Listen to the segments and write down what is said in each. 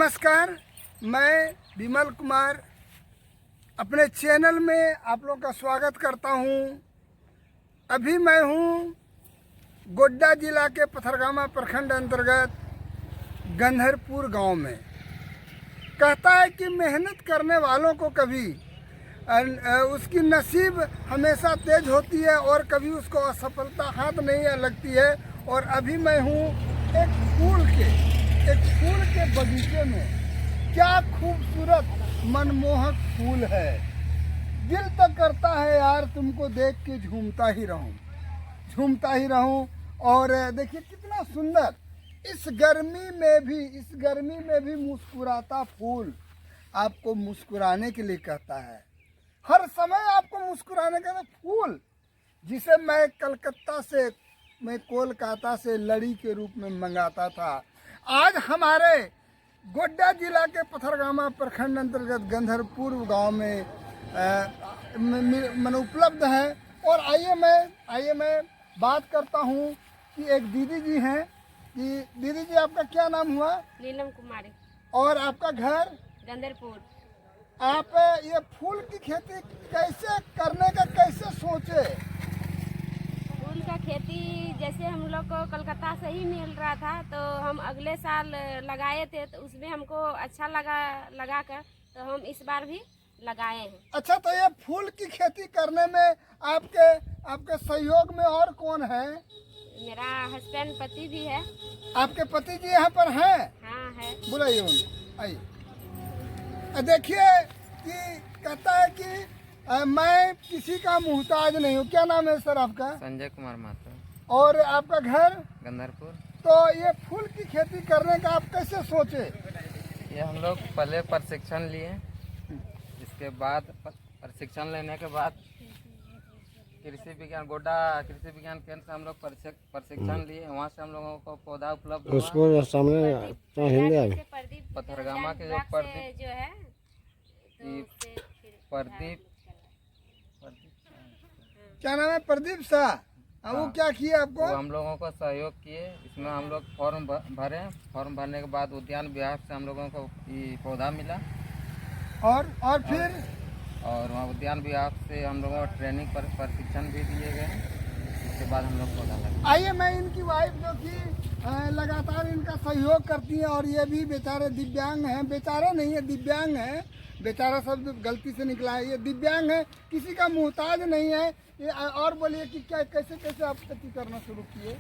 नमस्कार, मैं विमल कुमार अपने चैनल में आप लोगों का स्वागत करता हूं। अभी मैं हूं गोड्डा जिला के पथरगामा प्रखंड अंतर्गत गंधरपुर गांव में। कहता है कि मेहनत करने वालों को कभी उसकी नसीब हमेशा तेज होती है और कभी उसको असफलता हाथ नहीं लगती है। और अभी मैं हूं एक फूल के बगीचे में। क्या खूबसूरत मनमोहक फूल है, दिल तो करता है यार तुमको देख के झूमता ही रहूं। और देखिए कितना सुंदर, इस गर्मी में भी मुस्कुराता फूल आपको मुस्कुराने के लिए कहता है। हर समय आपको मुस्कुराने का फूल, जिसे मैं कोलकाता से लड़ी के रूप में मंगाता था, आज हमारे गोड्डा जिला के पथरगामा प्रखंड अंतर्गत गंधरपुर गांव में उपलब्ध है। और आइए मैं बात करता हूं कि एक दीदी जी हैं। कि दीदी जी, आपका क्या नाम हुआ? नीलम कुमारी। और आपका घर? गंधरपुर। आप ये फूल की खेती कैसे करने का कैसे सोचे? फूल का खेती जैसे हम लोग को कलकत्ता से ही मिल रहा था, तो हम अगले साल लगाए थे, तो उसमें हमको अच्छा लगा कर तो हम इस बार भी लगाए हैं। अच्छा, तो ये फूल की खेती करने में आपके सहयोग में और कौन है? मेरा हस्बैंड पति भी है। आपके पति जी यहाँ पर हैं? हाँ है। बुलाइए उन्हें, आइए। देखिए कि कहता है कि मैं किसी का मुहताज नहीं हूँ। क्या नाम है सर आपका? संजय कुमार महतो। और आपका घर? गंधरपुर। तो ये फूल की खेती करने का आप कैसे सोचे? ये हम लोग पहले प्रशिक्षण लिए, इसके बाद प्रशिक्षण लेने के बाद गोड्डा कृषि विज्ञान केंद्र से हम लोग प्रशिक्षण लिए। वहाँ से हम लोगों को पौधा उपलब्ध हुआ। उसको सामने पथरगामा के जो प्रदीप क्या नाम है? प्रदीप शाह। वो क्या किए आपको? वो हम लोगों को सहयोग किए। इसमें हम लोग फॉर्म भरे। फॉर्म भरने के बाद उद्यान विभाग से हम लोगों को ये पौधा मिला। और फिर और वहाँ उद्यान विभाग से हम लोगों को ट्रेनिंग पर प्रशिक्षण भी दिए गए। उसके बाद हम लोग पौधा लगा। आइए, मैं इनकी वाइफ जो कि लगातार इनका सहयोग करती है, और ये भी बेचारे दिव्यांग हैं। बेचारा नहीं है, दिव्यांग है। बेचारा शब्द गलती से निकला है, ये दिव्यांग है, किसी का मुहताज नहीं है ये। और बोलिए कि क्या कैसे आप खेती करना शुरू किए?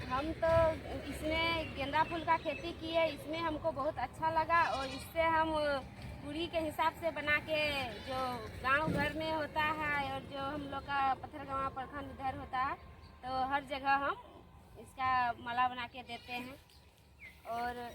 हम तो इसमें गेंदा फूल का खेती किए। इसमें हमको बहुत अच्छा लगा, और इससे हम पूरी के हिसाब से बना के, जो गांव घर में होता है और जो हम लोग का पथरगामा प्रखंड इधर होता है, तो हर जगह हम इसका माला बना के देते हैं। और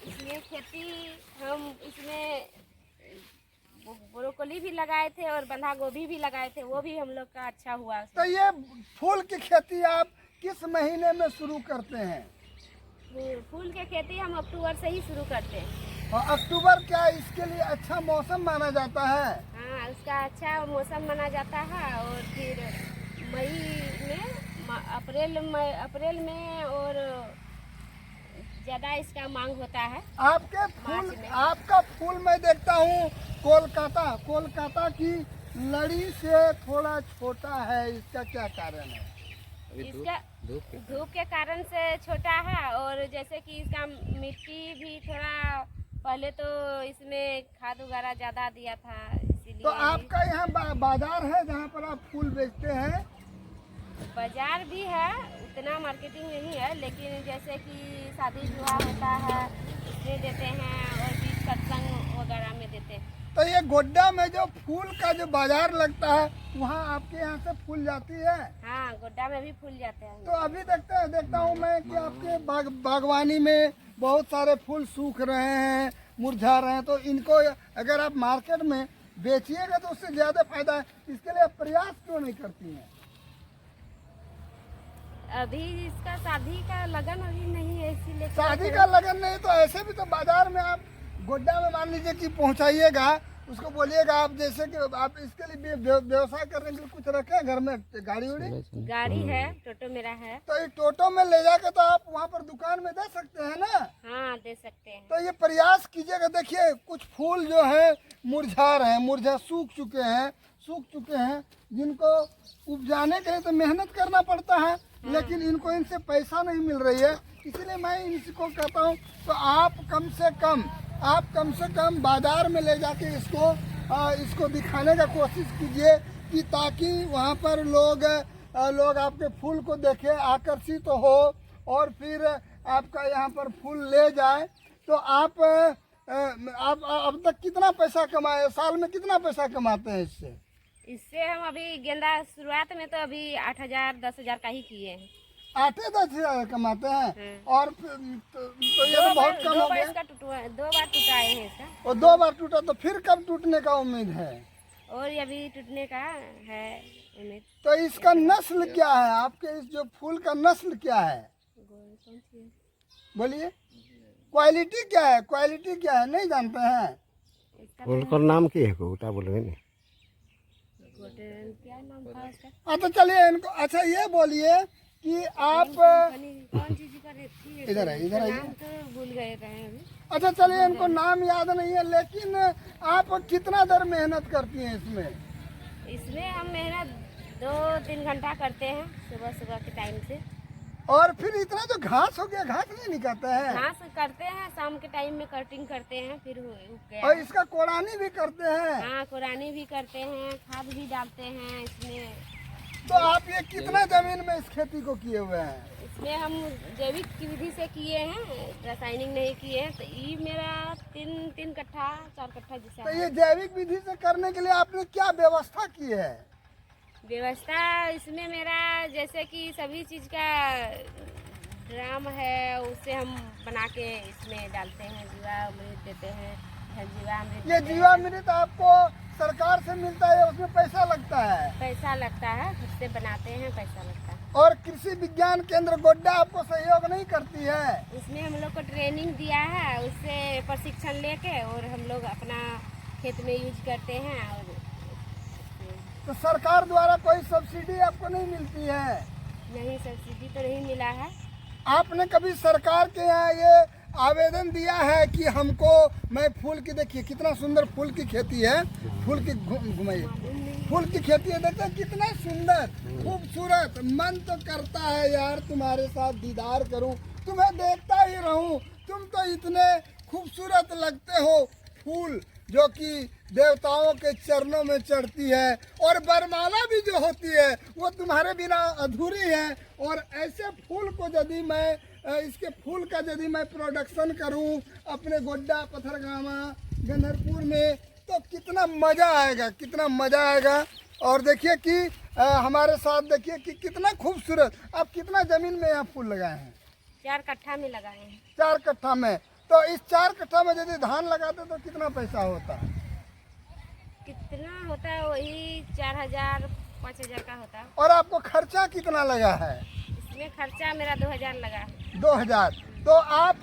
इसमें खेती हम इसमें ब्रोकोली भी लगाए थे और बंधा गोभी भी लगाए थे, वो भी हम लोग का अच्छा हुआ। तो ये फूल की खेती आप किस महीने में शुरू करते हैं? फूल की खेती हम अक्टूबर से ही शुरू करते हैं। और अक्टूबर क्या इसके लिए अच्छा मौसम माना जाता है? हाँ, उसका अच्छा मौसम माना जाता है। और फिर अप्रैल में और ज़्यादा इसका मांग होता है। आपका फूल मैं देखता हूँ कोलकाता की लड़ी से थोड़ा छोटा है, इसका क्या कारण है? इसका धूप के कारण से छोटा है। और जैसे कि इसका मिट्टी भी थोड़ा, पहले तो इसमें खाद वगैरह ज़्यादा दिया था, इसीलिए। तो आपका यहाँ बाजार है जहाँ पर आप फूल बेचते हैं? बाजार भी है, उतना मार्केटिंग नहीं है, लेकिन जैसे कि शादी विवाह होता है उसमें देते हैं, और भी सत्संग वगैरह में देते हैं। तो ये गोड्डा में जो फूल का जो बाजार लगता है, वहाँ आपके यहाँ से फूल जाती है? हाँ, गोड्डा में भी फूल जाते हैं। तो अभी देखता हूँ मैं कि आपके बागवानी में बहुत सारे फूल सूख रहे हैं, मुरझा रहे हैं। तो इनको अगर आप मार्केट में बेचिएगा तो उससे ज्यादा फायदा है। इसके लिए आप प्रयास क्यों नहीं करती हैं? अभी इसका शादी का लगन अभी नहीं है, इसीलिए। शादी का लगन नहीं तो ऐसे भी तो बाजार में आप गोड्डा में मान लीजिए कि पहुंचाइएगा उसको बोलिएगा आप, जैसे कि आप इसके लिए व्यवसाय करने के लिए कुछ रखे घर में, गाड़ी उड़ी? गाड़ी है, टोटो मेरा है। तो ये टोटो में ले जाकर तो आप वहाँ पर दुकान में दे सकते हैं ना? हाँ, दे सकते हैं। तो ये प्रयास कीजिएगा। देखिए कुछ फूल जो है मुरझा रहे हैं, मुरझा सूख चुके हैं, जिनको उपजाने के लिए तो मेहनत करना पड़ता है, लेकिन इनको इनसे पैसा नहीं मिल रही है। इसलिए मैं इनको कहता हूँ तो आप कम से कम बाजार में ले जाके इसको दिखाने का कोशिश कीजिए, कि ताकि वहाँ पर लोग आपके फूल को देखें, आकर्षित हो, और फिर आपका यहाँ पर फूल ले जाए। तो आप अब तक कितना पैसा कमाए, साल में कितना पैसा कमाते हैं इससे? इससे हम अभी गेंदा शुरुआत में तो अभी 8,000 10,000 का ही किए हैं। 8-10 कमाते हैं। और तो ये तो बहुत कम दो हो बार गया। इसका 2 बार टूटाए हैं इसका। और 2 बार टूटा, तो फिर कब टूटने का उम्मीद है? और ये अभी टूटने का है उम्मीद। तो इसका नस्ल क्या है? आपके इस जो फूल का नस्ल क्या है? बोलिए, क्वालिटी क्या है? क्वालिटी क्या है, नहीं जानते हैं? फूल का नाम की है गोटा बोलोगे नहीं? क्या नाम था इसका? हाँ तो चलिए इनको, अच्छा ये बोलिए कि आप कौन चीज का रेती है? इधर आइए। नाम तो भूल गए रहे अभी। अच्छा चलिए, इनको नाम याद नहीं है, लेकिन आप कितना देर मेहनत करती हैं इसमें? इसमें हम मेहनत 2-3 घंटा करते हैं, सुबह के टाइम से। और फिर इतना जो घास हो गया, घास नहीं निकालते हैं? घास करते हैं, शाम के टाइम में कटिंग करते हैं, फिर उग गया। और इसका कोड़ानी भी करते हैं? हाँ, कुरानी भी करते हैं, खाद भी डालते हैं इसमें। तो आप ये कितना जमीन में इस खेती को किए हुए हैं? इसमें हम जैविक की विधि से किए हैं, रासायनिक नहीं किए हैं। तो ये मेरा 3 कट्ठा 4 कट्ठा जैसा तो है। ये जैविक विधि से करने के लिए आपने क्या व्यवस्था की है? व्यवस्था इसमें मेरा, जैसे कि सभी चीज़ का ड्राम है, उसे हम बना के इसमें डालते हैं, जीवामृत देते हैं, जीवामृत। ये जीवामृत आपको सरकार से मिलता है, उसमें पैसा लगता है? पैसा लगता है, उससे बनाते हैं, पैसा लगता है। और कृषि विज्ञान केंद्र गोड्डा आपको सहयोग नहीं करती है? उसमें हम लोग को ट्रेनिंग दिया है, उससे प्रशिक्षण लेके और हम लोग अपना खेत में यूज करते हैं। और तो सरकार द्वारा कोई सब्सिडी आपको नहीं मिलती है? नहीं, सब्सिडी तो नहीं मिला है। आपने कभी सरकार के यहाँ ये आवेदन दिया है कि हमको, मैं फूल की, देखिए कितना सुंदर फूल की खेती है, फूल की घुमाइए, फूल की खेती है, देखते हैं कितना सुंदर खूबसूरत। मन तो करता है यार तुम्हारे साथ दीदार करूं, तुम्हें देखता ही रहूं। तुम तो इतने खूबसूरत लगते हो, फूल जो कि देवताओं के चरणों में चढ़ती है, और बरमाला भी जो होती है वो तुम्हारे बिना अधूरी है। और ऐसे फूल को यदि मैं, इसके फूल का यदि मैं प्रोडक्शन करूं अपने गोड्डा, पथरगामा, गंधरपुर में, तो कितना मज़ा आएगा, कितना मज़ा आएगा। और देखिए कि हमारे साथ देखिए कि कितना खूबसूरत। आप कितना ज़मीन में यहाँ फूल लगाए हैं? 4 कट्ठा में लगाए हैं। 4 कट्ठा में। तो इस 4 कट्ठा में यदि धान लगाते तो कितना पैसा होता है? कितना होता है? वही 4,000-5,000 का होता है। और आपको खर्चा कितना लगा है? इसमें खर्चा मेरा 2,000 लगा है। 2000। तो आप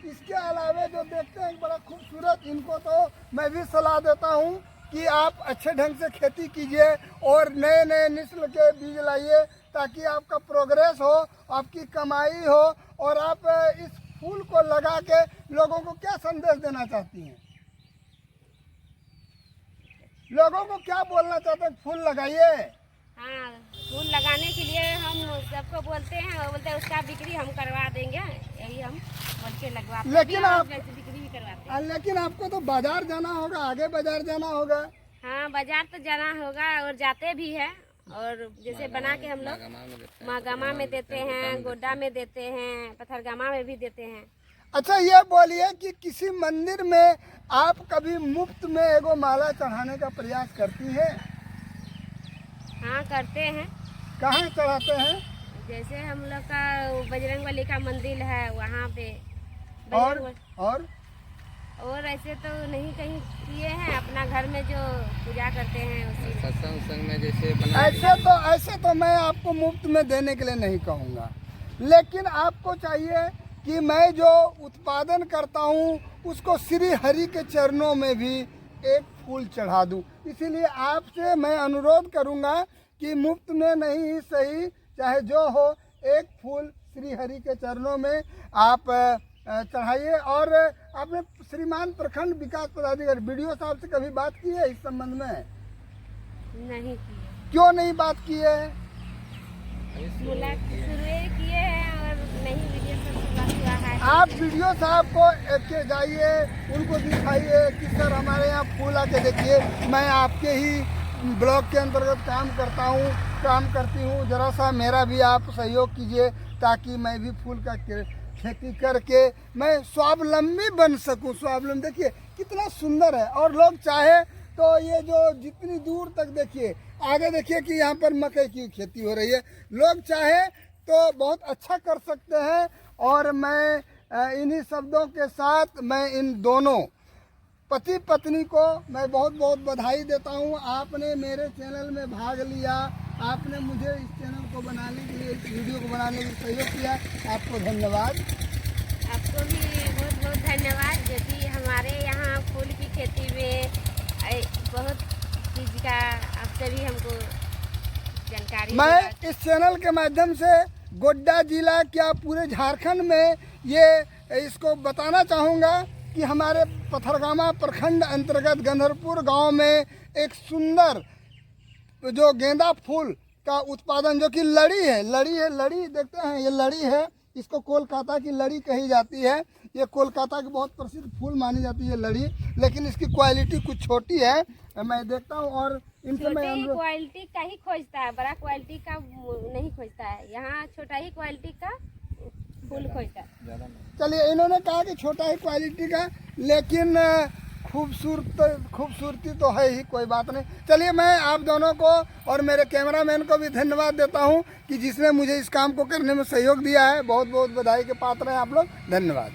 इसके अलावे जो देखते हैं बड़ा खूबसूरत, इनको तो मैं भी सलाह देता हूँ कि आप अच्छे ढंग से खेती कीजिए और नए नए नस्ल के बीज लाइए, ताकि आपका प्रोग्रेस हो, आपकी कमाई हो। और आप इस फूल को लगा के लोगों को क्या संदेश देना चाहती हैं? लोगों को क्या बोलना चाहते हैं? फूल लगाइए। हाँ, फूल लगाने के लिए हम सबको बोलते हैं, और बोलते हैं उसका बिक्री हम करवा देंगे, यही हम बोल के लगवाते हैं। लेकिन आप, बिक्री भी करवाते हैं। लेकिन आपको तो बाजार जाना होगा, आगे बाजार जाना होगा। हाँ, बाजार तो जाना होगा और जाते भी हैं। और जैसे बना के हम लोग मागामा में देते हैं, गोड्डा में देते हैं, पथरगामा में भी देते हैं। अच्छा ये बोलिए कि किसी मंदिर में आप कभी मुफ्त में एगो माला चढ़ाने का प्रयास करती है? हाँ, करते हैं। कहाँ चढ़ाते हैं? जैसे हम लोग का बजरंगबली का मंदिर है, वहाँ पे। और ऐसे तो नहीं कहीं किए हैं, अपना घर में जो पूजा करते हैं उसी सत्संग में जैसे बना। ऐसे तो मैं आपको मुफ्त में देने के लिए नहीं कहूँगा, लेकिन आपको चाहिए कि मैं जो उत्पादन करता हूँ उसको श्री हरि के चरणों में भी एक फूल चढ़ा दूं। इसीलिए आपसे मैं अनुरोध करूंगा कि मुफ्त में नहीं ही सही, चाहे जो हो, एक फूल श्री हरि के चरणों में आप चढ़ाइए। और आपने श्रीमान प्रखंड विकास पदाधिकारी BDO साहब से कभी बात की है इस संबंध में? नहीं किए, क्यों नहीं बात की है? मुलाकात शुरू किए हैं और नहीं वीडियो पर बात हुआ है। आप BDO साहब को के जाइए, उनको दिखाइए कि सर हमारे यहाँ फूल आके देखिए, मैं आपके ही ब्लॉक के अंतर्गत काम करती हूँ, ज़रा सा मेरा भी आप सहयोग कीजिए ताकि मैं भी फूल का खेती करके मैं स्वावलंबी बन सकूं। स्वावलंबी देखिए कितना सुंदर है। और लोग चाहे तो ये जो जितनी दूर तक देखिए, आगे देखिए कि यहाँ पर मकई की खेती हो रही है, लोग चाहे तो बहुत अच्छा कर सकते हैं। और मैं इन्हीं शब्दों के साथ मैं इन दोनों पति पत्नी को मैं बहुत बहुत बधाई देता हूँ। आपने मेरे चैनल में भाग लिया, आपने मुझे इस चैनल को बनाने के लिए, इस वीडियो को बनाने के लिए सहयोग किया, आपको धन्यवाद। आपको भी बहुत बहुत धन्यवाद, जो कि हमारे यहाँ फूल की खेती में बहुत चीज़ का आपसे भी हमको जानकारी मैं मिला। इस चैनल के माध्यम से गोड्डा जिला क्या पूरे झारखंड में ये इसको बताना चाहूँगा कि हमारे पथरगामा प्रखंड अंतर्गत गंधरपुर गांव में एक सुंदर जो गेंदा फूल का उत्पादन, जो कि लड़ी देखते हैं, ये लड़ी है, इसको कोलकाता की लड़ी कही जाती है। ये कोलकाता की बहुत प्रसिद्ध फूल मानी जाती है लड़ी, लेकिन इसकी क्वालिटी कुछ छोटी है, मैं देखता हूँ। और इनसे मैं छोटी क्वालिटी का ही खोजता है, बड़ा क्वालिटी का नहीं खोजता है। यहाँ छोटा ही क्वालिटी का फूल खोजता है। चलिए, इन्होंने कहा कि छोटा ही क्वालिटी का, लेकिन खूबसूरती तो है ही, कोई बात नहीं। चलिए, मैं आप दोनों को और मेरे कैमरामैन को भी धन्यवाद देता हूं कि जिसने मुझे इस काम को करने में सहयोग दिया है। बहुत बहुत बधाई के पात्र हैं आप लोग। धन्यवाद।